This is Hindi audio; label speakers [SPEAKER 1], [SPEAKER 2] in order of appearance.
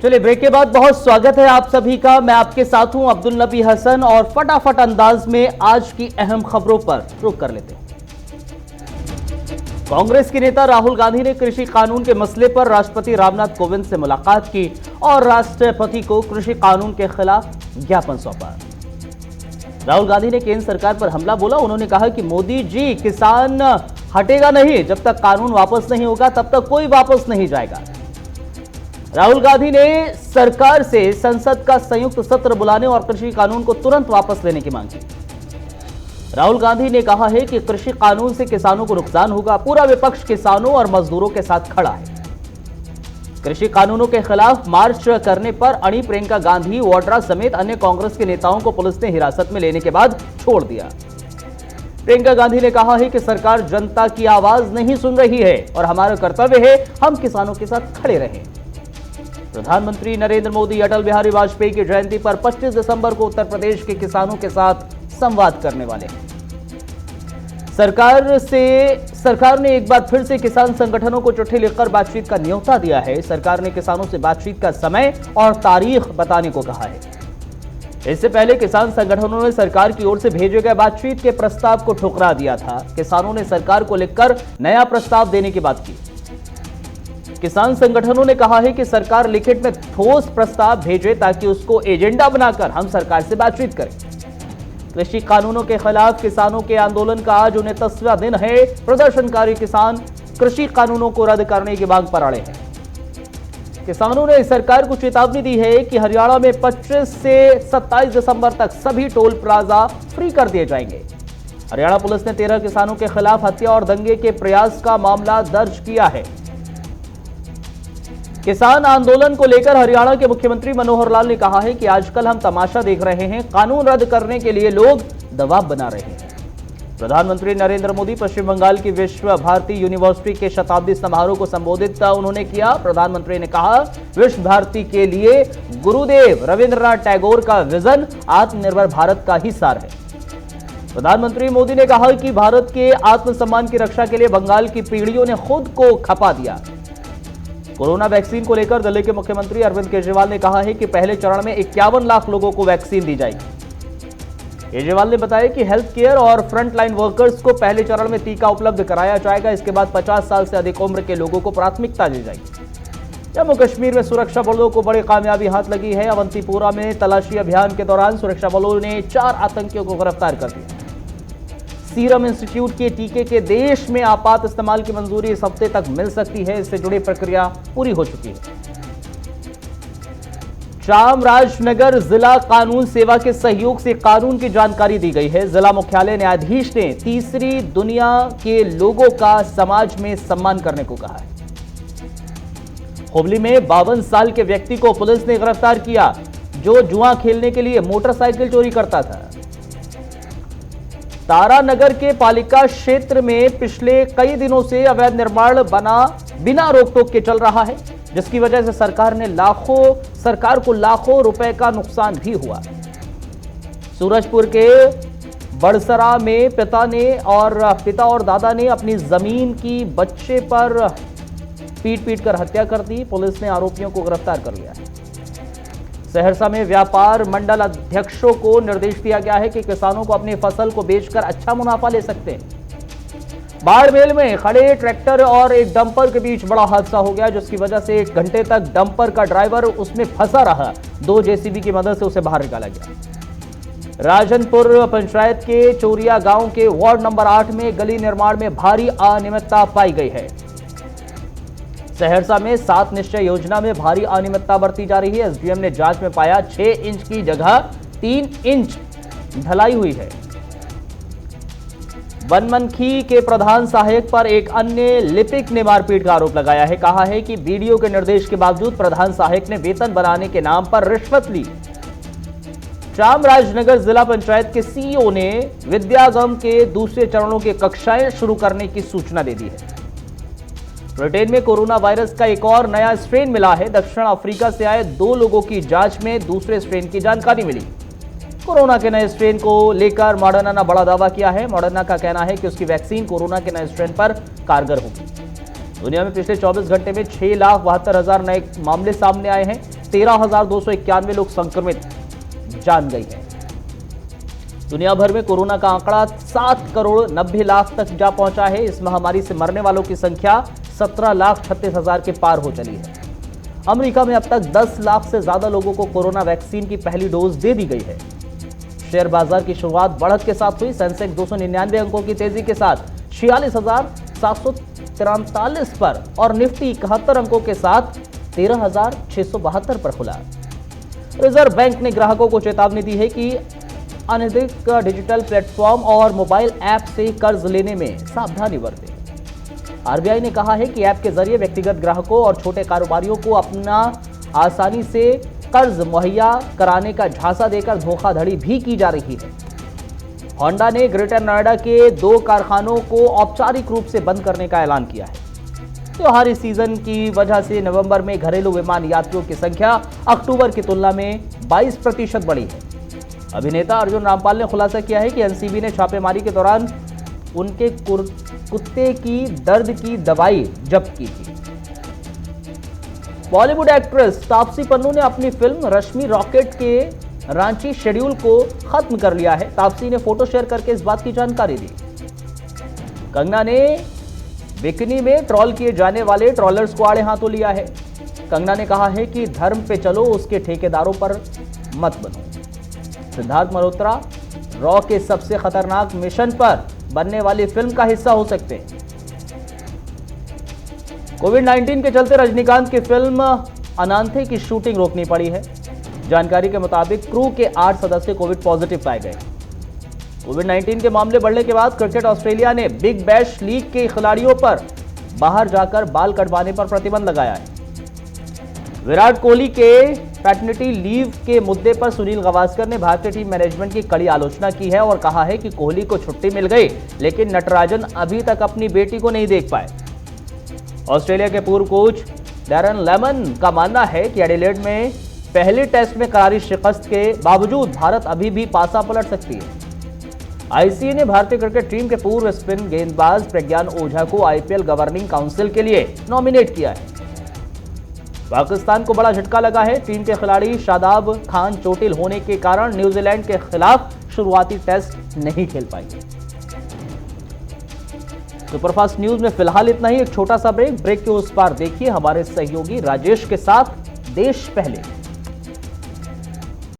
[SPEAKER 1] चलिए ब्रेक के बाद बहुत स्वागत है आप सभी का। मैं आपके साथ हूं अब्दुल नबी हसन और फटाफट अंदाज में आज की अहम खबरों पर रुक कर लेते हैं। कांग्रेस के नेता राहुल गांधी ने कृषि कानून के मसले पर राष्ट्रपति रामनाथ कोविंद से मुलाकात की और राष्ट्रपति को कृषि कानून के खिलाफ ज्ञापन सौंपा। राहुल गांधी ने केंद्र सरकार पर हमला बोला। उन्होंने कहा कि मोदी जी, किसान हटेगा नहीं, जब तक कानून वापस नहीं होगा तब तक कोई वापस नहीं जाएगा। राहुल गांधी ने सरकार से संसद का संयुक्त सत्र बुलाने और कृषि कानून को तुरंत वापस लेने की मांग की। राहुल गांधी ने कहा है कि कृषि कानून से किसानों को नुकसान होगा। पूरा विपक्ष किसानों और मजदूरों के साथ खड़ा है। कृषि कानूनों के खिलाफ मार्च करने पर अड़ी प्रियंका गांधी, वाड्रा समेत अन्य कांग्रेस के नेताओं को पुलिस ने हिरासत में लेने के बाद छोड़ दिया। प्रियंका गांधी ने कहा है कि सरकार जनता की आवाज नहीं सुन रही है और हमारा कर्तव्य है हम किसानों के साथ खड़े रहें। प्रधानमंत्री नरेंद्र मोदी अटल बिहारी वाजपेयी की जयंती पर 25 दिसंबर को उत्तर प्रदेश के किसानों के साथ संवाद करने वाले हैं। सरकार ने एक बार फिर से किसान संगठनों को चिट्ठी लिखकर बातचीत का न्योता दिया है। सरकार ने किसानों से बातचीत का समय और तारीख बताने को कहा है। इससे पहले किसान संगठनों ने सरकार की ओर से भेजे गए बातचीत के प्रस्ताव को ठुकरा दिया था। किसानों ने सरकार को लिखकर नया प्रस्ताव देने की बात की। किसान संगठनों ने कहा है कि सरकार लिखित में ठोस प्रस्ताव भेजे ताकि उसको एजेंडा बनाकर हम सरकार से बातचीत करें। कृषि कानूनों के खिलाफ किसानों के आंदोलन का आज 29वां दिन है। प्रदर्शनकारी किसान कृषि कानूनों को रद्द करने की मांग पर अड़े हैं। किसानों ने सरकार को चेतावनी दी है कि हरियाणा में 25 से 27 दिसंबर तक सभी टोल प्लाजा फ्री कर दिए जाएंगे। हरियाणा पुलिस ने 13 किसानों के खिलाफ हत्या और दंगे के प्रयास का मामला दर्ज किया है। किसान आंदोलन को लेकर हरियाणा के मुख्यमंत्री मनोहर लाल ने कहा है कि आजकल हम तमाशा देख रहे हैं। कानून रद्द करने के लिए लोग दबाव बना रहे हैं। प्रधानमंत्री नरेंद्र मोदी पश्चिम बंगाल की विश्व भारती यूनिवर्सिटी के शताब्दी समारोह को संबोधित उन्होंने किया। प्रधानमंत्री ने कहा, विश्व भारती के लिए गुरुदेव रविंद्रनाथ टैगोर का विजन आत्मनिर्भर भारत का ही सार है। प्रधानमंत्री मोदी ने कहा कि भारत के आत्मसम्मान की रक्षा के लिए बंगाल की पीढ़ियों ने खुद को खपा दिया। कोरोना वैक्सीन को लेकर दिल्ली के मुख्यमंत्री अरविंद केजरीवाल ने कहा है कि पहले चरण में 51 लाख लोगों को वैक्सीन दी जाएगी। केजरीवाल ने बताया कि हेल्थ केयर और फ्रंटलाइन वर्कर्स को पहले चरण में टीका उपलब्ध कराया जाएगा। इसके बाद 50 साल से अधिक उम्र के लोगों को प्राथमिकता दी जाएगी। जम्मू कश्मीर में सुरक्षा बलों को बड़ी कामयाबी हाथ लगी है। अवंतीपोरा में तलाशी अभियान के दौरान सुरक्षा बलों ने 4 आतंकियों को गिरफ्तार कर लिया। सीरम इंस्टीट्यूट के टीके के देश में आपात इस्तेमाल की मंजूरी इस हफ्ते तक मिल सकती है। इससे जुड़ी प्रक्रिया पूरी हो चुकी है। चामराजनगर जिला कानून सेवा के सहयोग से कानून की जानकारी दी गई है। जिला मुख्यालय न्यायाधीश ने तीसरी दुनिया के लोगों का समाज में सम्मान करने को कहा है। हुबली में 52 साल के व्यक्ति को पुलिस ने गिरफ्तार किया जो जुआ खेलने के लिए मोटरसाइकिल चोरी करता था। तारानगर के पालिका क्षेत्र में पिछले कई दिनों से अवैध निर्माण बिना रोक टोक के चल रहा है, जिसकी वजह से सरकार को लाखों रुपए का नुकसान भी हुआ। सूरजपुर के बड़सरा में पिता और दादा ने अपनी जमीन की बच्चे पर पीट कर हत्या कर दी। पुलिस ने आरोपियों को गिरफ्तार कर लिया है। सहरसा में व्यापार मंडल अध्यक्षों को निर्देश दिया गया है कि किसानों को अपनी फसल को बेचकर अच्छा मुनाफा ले सकते हैं। बाड़मेर में खड़े ट्रैक्टर और एक डंपर के बीच बड़ा हादसा हो गया, जिसकी वजह से 1 घंटे तक डंपर का ड्राइवर उसमें फंसा रहा। 2 जेसीबी की मदद से उसे बाहर निकाला गया। राजनपुर पंचायत के चोरिया गांव के वार्ड नंबर 8 में गली निर्माण में भारी अनियमितता पाई गई है। सहरसा में 7 निश्चय योजना में भारी अनियमितता बरती जा रही है। एसडीएम ने जांच में पाया 6 इंच की जगह 3 इंच ढलाई हुई है। बनमनखी के प्रधान सहायक पर एक अन्य लिपिक ने मारपीट का आरोप लगाया है। कहा है कि बीडीओ के निर्देश के बावजूद प्रधान सहायक ने वेतन बनाने के नाम पर रिश्वत ली। चामराजनगर जिला पंचायत के सीईओ ने विद्यागम के दूसरे चरणों की कक्षाएं शुरू करने की सूचना दे दी है। ब्रिटेन में कोरोना वायरस का एक और नया स्ट्रेन मिला है। दक्षिण अफ्रीका से आए 2 लोगों की जांच में दूसरे स्ट्रेन की जानकारी मिली। कोरोना के नए स्ट्रेन को लेकर मॉडर्ना ने बड़ा दावा किया है। मॉडर्ना का कहना है कि उसकी वैक्सीन कोरोना के नए स्ट्रेन पर कारगर होगी। दुनिया में पिछले 24 घंटे में 6,72,000 नए मामले सामने आए हैं। 13,291 लोग संक्रमित जान गई है। दुनिया भर में कोरोना का आंकड़ा 7,90,00,000 तक जा पहुंचा है। इस महामारी से मरने वालों की संख्या 17,36,000 के पार हो चली है। अमेरिका में अब तक 10 लाख से ज्यादा लोगों को कोरोना वैक्सीन की पहली डोज दे दी गई है। शेयर बाजार की शुरुआत बढ़त के साथ हुई। सेंसेक्स 299 अंकों की तेजी के साथ 46,743 पर और निफ्टी 71 अंकों के साथ 13,672 पर खुला। रिजर्व बैंक ने ग्राहकों को चेतावनी दी है कि अनधिकृत डिजिटल प्लेटफॉर्म और मोबाइल ऐप से कर्ज लेने में सावधानी बरतें। आरबीआई ने कहा है कि ऐप के जरिए व्यक्तिगत ग्राहकों और छोटे कारोबारियों को अपना आसानी से कर्ज मुहैया कराने का झांसा देकर धोखाधड़ी भी की जा रही है। होंडा ने ग्रेटर नोएडा के 2 कारखानों को औपचारिक रूप से बंद करने का ऐलान किया है। त्योहारी सीजन की वजह से नवंबर में घरेलू विमान यात्रियों की संख्या अक्टूबर की तुलना में 22% बढ़ी है। अभिनेता अर्जुन रामपाल ने खुलासा किया है कि एनसीबी ने छापेमारी के दौरान उनके कुत्ते की दर्द की दवाई जब्त की थी। बॉलीवुड एक्ट्रेस तापसी पन्नू ने अपनी फिल्म रश्मि रॉकेट के रांची शेड्यूल को खत्म कर लिया है। तापसी ने फोटो शेयर करके इस बात की जानकारी दी। कंगना ने बिकनी में ट्रॉल किए जाने वाले ट्रॉलर्स को आड़े हाथों लिया है। कंगना ने कहा है कि धर्म पे चलो, उसके ठेकेदारों पर मत बनो। सिद्धार्थ मल्होत्रा रॉ के सबसे खतरनाक मिशन पर बनने वाली फिल्म का हिस्सा हो सकते हैं। कोविड-19 के चलते रजनीकांत की फिल्म अनांथे की शूटिंग रोकनी पड़ी है। जानकारी के मुताबिक क्रू के 8 सदस्य कोविड पॉजिटिव पाए गए। कोविड-19 के मामले बढ़ने के बाद क्रिकेट ऑस्ट्रेलिया ने बिग बैश लीग के खिलाड़ियों पर बाहर जाकर बाल कटवाने पर प्रतिबंध लगाया है। विराट कोहली के पैटर्निटी लीव के मुद्दे पर सुनील गावस्कर ने भारतीय टीम मैनेजमेंट की कड़ी आलोचना की है और कहा है कि कोहली को छुट्टी मिल गई, लेकिन नटराजन अभी तक अपनी बेटी को नहीं देख पाए। ऑस्ट्रेलिया के पूर्व कोच डैरन लेमन का मानना है कि एडिलेड में पहले टेस्ट में करारी शिकस्त के बावजूद भारत अभी भी पासा पलट सकती है। आईसीसी ने भारतीय क्रिकेट टीम के पूर्व स्पिन गेंदबाज प्रज्ञान ओझा को आईपीएल गवर्निंग काउंसिल के लिए नॉमिनेट किया है। पाकिस्तान को बड़ा झटका लगा है। टीम के खिलाड़ी शादाब खान चोटिल होने के कारण न्यूजीलैंड के खिलाफ शुरुआती टेस्ट नहीं खेल पाएंगे। सुपरफास्ट न्यूज में फिलहाल इतना ही। एक छोटा सा ब्रेक के उस पार देखिए हमारे सहयोगी राजेश के साथ देश पहले।